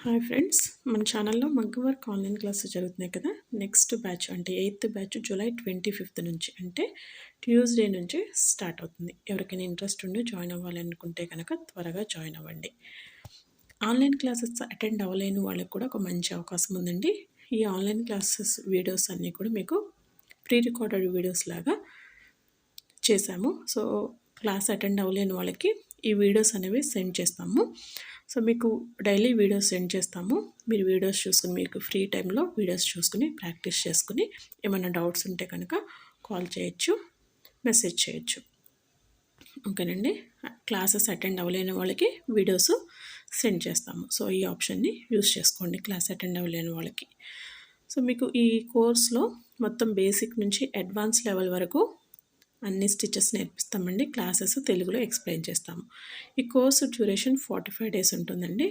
Hi friends, మన ఛానల్లో మగ్గం వర్క్ ఆన్లైన్ క్లాసెస్ జరుగుతున్నాయి కదా. నెక్స్ట్ బ్యాచ్ అంటే 8th బ్యాచ్ జూలై 25th నుంచి అంటే ట్యూస్డే నుంచి స్టార్ట్ అవుతుంది. ఎవరికైనా ఇంట్రెస్ట్ ఉండి జాయిన్ అవ్వాలనుకుంటే కనుక త్వరగా జాయిన్ అవ్వండి. ఆన్లైన్ క్లాసెస్ అటెండ్ అవ్వలేని వాళ్ళకి కూడా ఒక మంచి అవకాశం ఉందండి. ఈ ఆన్లైన్ క్లాసెస్ వీడియోస్ అన్నీ కూడా మీకు ప్రీ రికార్డెడ్ వీడియోస్ లాగా చేశాము. సో క్లాస్ అటెండ్ అవ్వలేని వాళ్ళకి ఈ వీడియోస్ అనేవి సెండ్ చేస్తాము. సో మీకు డైలీ వీడియోస్ సెండ్ చేస్తాము. మీరు వీడియోస్ చూసుకుని మీకు ఫ్రీ టైంలో వీడియోస్ చూసుకుని ప్రాక్టీస్ చేసుకుని ఏమైనా డౌట్స్ ఉంటే కనుక కాల్ చేయొచ్చు, మెసేజ్ చేయొచ్చు. ఓకేనండి. క్లాసెస్ అటెండ్ అవ్వలేని వాళ్ళకి వీడియోస్ సెండ్ చేస్తాము. సో ఈ ఆప్షన్ని యూస్ చేసుకోండి క్లాస్ అటెండ్ అవ్వలేని వాళ్ళకి. సో మీకు ఈ కోర్స్లో మొత్తం బేసిక్ నుంచి అడ్వాన్స్ లెవెల్ వరకు అన్ని స్టిచెస్ నేర్పిస్తామండి. క్లాసెస్ తెలుగులో ఎక్స్ప్లెయిన్ చేస్తాము. ఈ కోర్సు డ్యూరేషన్ 45 days ఉంటుందండి.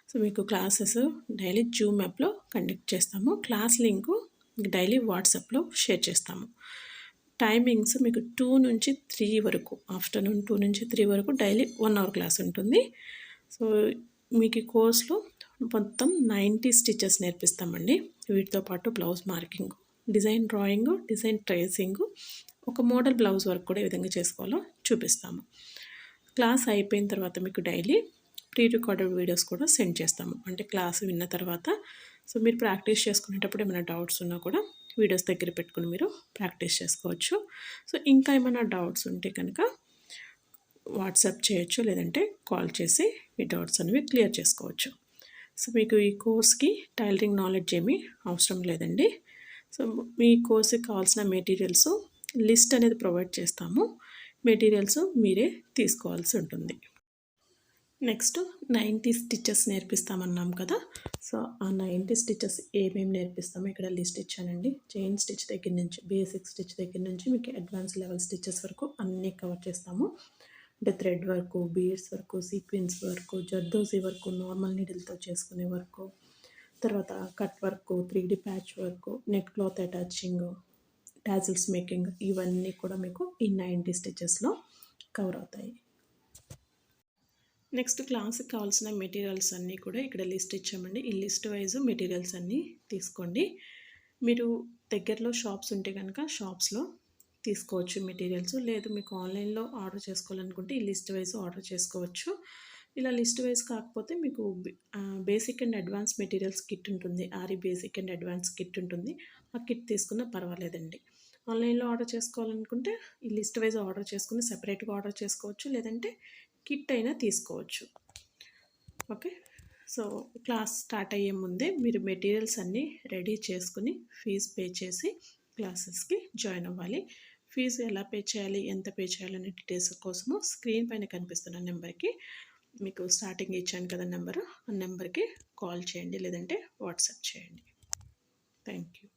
సో మీకు క్లాసెస్ డైలీ జూమ్ యాప్లో కండక్ట్ చేస్తాము. క్లాస్ లింకు డైలీ వాట్సాప్లో షేర్ చేస్తాము. టైమింగ్స్ మీకు 2 నుంచి 3 వరకు, ఆఫ్టర్నూన్ 2 నుంచి 3 వరకు డైలీ 1 hour క్లాస్ ఉంటుంది. సో మీకు ఈ కోర్స్లో మొత్తం 90 స్టిచెస్ నేర్పిస్తామండి. వీటితో పాటు blouse marking, design drawing, design tracing, ఒక మోడల్ బ్లౌజ్ వర్క్ కూడా ఏ విధంగా చేసుకోవాలో చూపిస్తాము. క్లాస్ అయిపోయిన తర్వాత మీకు డైలీ ప్రీ రికార్డెడ్ వీడియోస్ కూడా సెండ్ చేస్తాము. అంటే క్లాస్ విన్న తర్వాత సో మీరు ప్రాక్టీస్ చేసుకునేటప్పుడు ఏమైనా డౌట్స్ ఉన్నా కూడా వీడియోస్ దగ్గర పెట్టుకుని మీరు ప్రాక్టీస్ చేసుకోవచ్చు. సో ఇంకా ఏమైనా డౌట్స్ ఉంటే కనుక వాట్సాప్ చేయొచ్చు, లేదంటే కాల్ చేసి మీ డౌట్స్ అనేవి క్లియర్ చేసుకోవచ్చు. సో మీకు ఈ కోర్స్కి టైలరింగ్ నాలెడ్జ్ ఏమీ అవసరం లేదండి. సో మీ కోర్స్కి కావాల్సిన మెటీరియల్స్ లిస్ట్ అనేది ప్రొవైడ్ చేస్తాము. మెటీరియల్స్ మీరే తీసుకోవాల్సి ఉంటుంది. నెక్స్ట్ 90 స్టిచెస్ నేర్పిస్తామన్నాం కదా. సో ఆ 90 స్టిచెస్ ఏమేమి నేర్పిస్తామో ఇక్కడ లిస్ట్ ఇచ్చానండి. చైన్ స్టిచ్ దగ్గర నుంచి, బేసిక్ స్టిచ్ దగ్గర నుంచి మీకు అడ్వాన్స్ లెవెల్ స్టిచెస్ వరకు అన్నీ కవర్ చేస్తాము. అంటే thread work, beads work, sequence work, zardozi work, normal నీడిల్తో చేసుకునే వర్క్, తర్వాత cut work, 3D patch work, net cloth attaching, tassels making, ఇవన్నీ కూడా మీకు ఈ 90 స్టిచెస్లో కవర్ అవుతాయి. నెక్స్ట్ క్లాస్కి కావాల్సిన మెటీరియల్స్ అన్నీ కూడా ఇక్కడ లిస్ట్ ఇచ్చామండి. ఈ లిస్ట్ వైజ్ మెటీరియల్స్ అన్నీ తీసుకోండి. మీరు దగ్గరలో షాప్స్ ఉంటే కనుక షాప్స్లో తీసుకోవచ్చు మెటీరియల్స్. లేదు మీకు ఆన్లైన్లో ఆర్డర్ చేసుకోవాలనుకుంటే ఈ లిస్ట్ వైజ్ ఆర్డర్ చేసుకోవచ్చు. ఇలా లిస్ట్ వైజ్ కాకపోతే మీకు basic and advance materials kit ఉంటుంది. ఆరి బేసిక్ అండ్ అడ్వాన్స్ కిట్ ఉంటుంది. ఆ కిట్ తీసుకున్నా పర్వాలేదండి. ఆన్లైన్లో ఆర్డర్ చేసుకోవాలనుకుంటే ఈ లిస్ట్ వైజ్ ఆర్డర్ చేసుకుని సెపరేట్గా ఆర్డర్ చేసుకోవచ్చు, లేదంటే కిట్ అయినా తీసుకోవచ్చు. ఓకే. సో క్లాస్ స్టార్ట్ అయ్యే ముందే మీరు మెటీరియల్స్ అన్నీ రెడీ చేసుకుని ఫీజు పే చేసి క్లాసెస్కి జాయిన్ అవ్వాలి. ఫీజు ఎలా పే చేయాలి, ఎంత పే చేయాలనే డీటెయిల్స్ కోసము స్క్రీన్ పైన కనిపిస్తున్న నెంబర్కి, మీకు స్టార్టింగ్ ఇచ్చాను కదా నెంబరు, ఆ నెంబర్కి కాల్ చేయండి, లేదంటే వాట్సాప్ చేయండి. Thank you.